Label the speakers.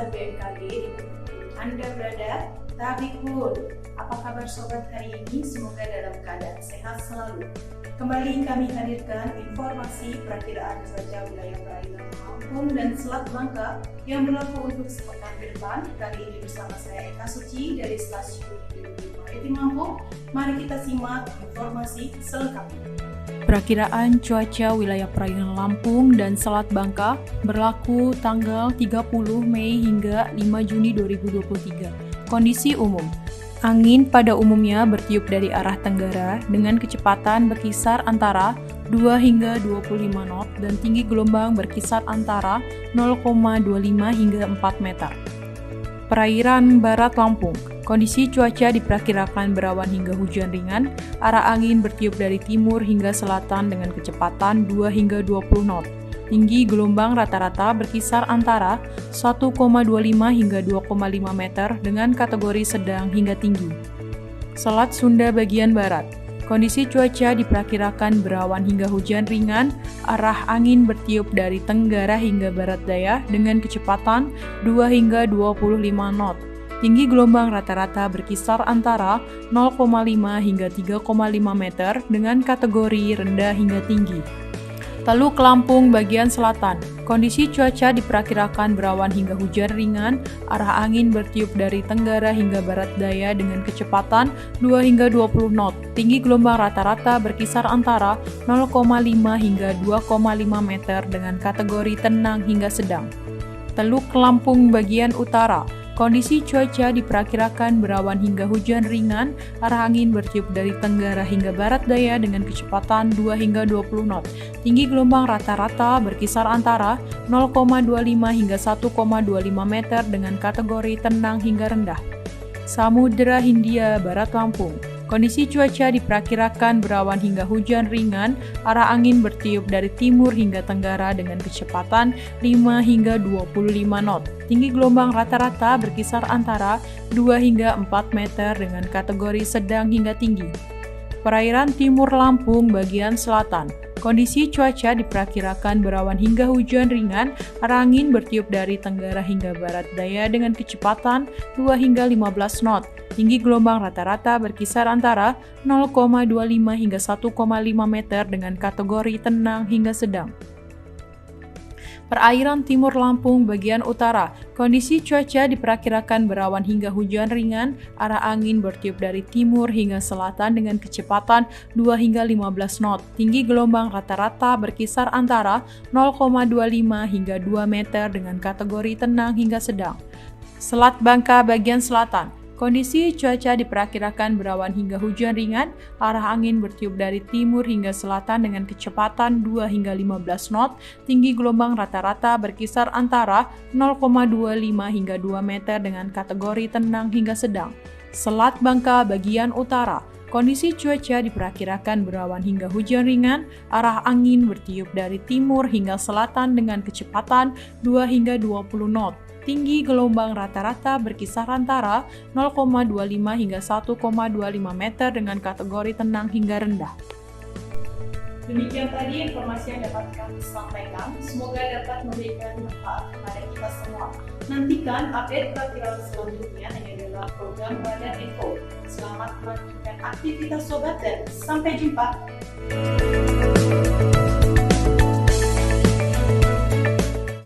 Speaker 1: Official BMKG Anda berada. Tabikun, apa kabar sobat hari ini? Semoga dalam keadaan sehat selalu. Kembali kami hadirkan informasi perakiraan cuaca wilayah perairan Lampung dan Selat Bangka yang berlaku untuk sepekan ke depan. Kali ini bersama saya Eka Suci dari Stasiun Meteorologi Maritim Lampung. Mari kita simak informasi selengkapnya.
Speaker 2: Perakiraan cuaca wilayah perairan Lampung dan Selat Bangka berlaku tanggal 30 Mei hingga 5 Juni 2023. Kondisi umum. Angin pada umumnya bertiup dari arah tenggara dengan kecepatan berkisar antara 2 hingga 25 knot dan tinggi gelombang berkisar antara 0,25 hingga 4 meter. Perairan barat Lampung. Kondisi cuaca diperkirakan berawan hingga hujan ringan, arah angin bertiup dari timur hingga selatan dengan kecepatan 2 hingga 20 knot. Tinggi gelombang rata-rata berkisar antara 1,25 hingga 2,5 meter dengan kategori sedang hingga tinggi. Selat Sunda bagian barat. Kondisi cuaca diperkirakan berawan hingga hujan ringan, arah angin bertiup dari tenggara hingga barat daya dengan kecepatan 2 hingga 25 knot. Tinggi gelombang rata-rata berkisar antara 0,5 hingga 3,5 meter dengan kategori rendah hingga tinggi. Teluk Lampung bagian selatan. Kondisi cuaca diperkirakan berawan hingga hujan ringan, arah angin bertiup dari tenggara hingga barat daya dengan kecepatan 2 hingga 20 knot. Tinggi gelombang rata-rata berkisar antara 0,5 hingga 2,5 meter dengan kategori tenang hingga sedang. Teluk Lampung bagian utara. Kondisi cuaca diperkirakan berawan hingga hujan ringan, arah angin bertiup dari tenggara hingga barat daya dengan kecepatan 2 hingga 20 knot. Tinggi gelombang rata-rata berkisar antara 0,25 hingga 1,25 meter dengan kategori tenang hingga rendah. Samudra Hindia Barat Lampung. Kondisi cuaca diperkirakan berawan hingga hujan ringan, arah angin bertiup dari timur hingga tenggara dengan kecepatan 5 hingga 25 knot. Tinggi gelombang rata-rata berkisar antara 2 hingga 4 meter dengan kategori sedang hingga tinggi. Perairan Timur Lampung bagian selatan. Kondisi cuaca diperkirakan berawan hingga hujan ringan, arah angin bertiup dari tenggara hingga barat daya dengan kecepatan 2 hingga 15 knot. Tinggi gelombang rata-rata berkisar antara 0,25 hingga 1,5 meter dengan kategori tenang hingga sedang. Perairan Timur Lampung bagian utara. Kondisi cuaca diperkirakan berawan hingga hujan ringan, arah angin bertiup dari timur hingga selatan dengan kecepatan 2 hingga 15 knot. Tinggi gelombang rata-rata berkisar antara 0,25 hingga 2 meter dengan kategori tenang hingga sedang. Selat Bangka bagian selatan. Kondisi cuaca diperkirakan berawan hingga hujan ringan, arah angin bertiup dari timur hingga selatan dengan kecepatan 2 hingga 15 knot, tinggi gelombang rata-rata berkisar antara 0,25 hingga 2 meter dengan kategori tenang hingga sedang. Selat Bangka bagian utara. Kondisi cuaca diperkirakan berawan hingga hujan ringan, arah angin bertiup dari timur hingga selatan dengan kecepatan 2 hingga 20 knot. Tinggi gelombang rata-rata berkisar antara 0,25 hingga 1,25 meter dengan kategori tenang hingga rendah.
Speaker 1: Demikian tadi informasi yang dapat kami sampaikan. Semoga dapat memberikan manfaat kepada kita semua. Nantikan update perakiraan selanjutnya hanya dalam program Radar Info. Selamat melanjutkan aktivitas sobat dan sampai jumpa.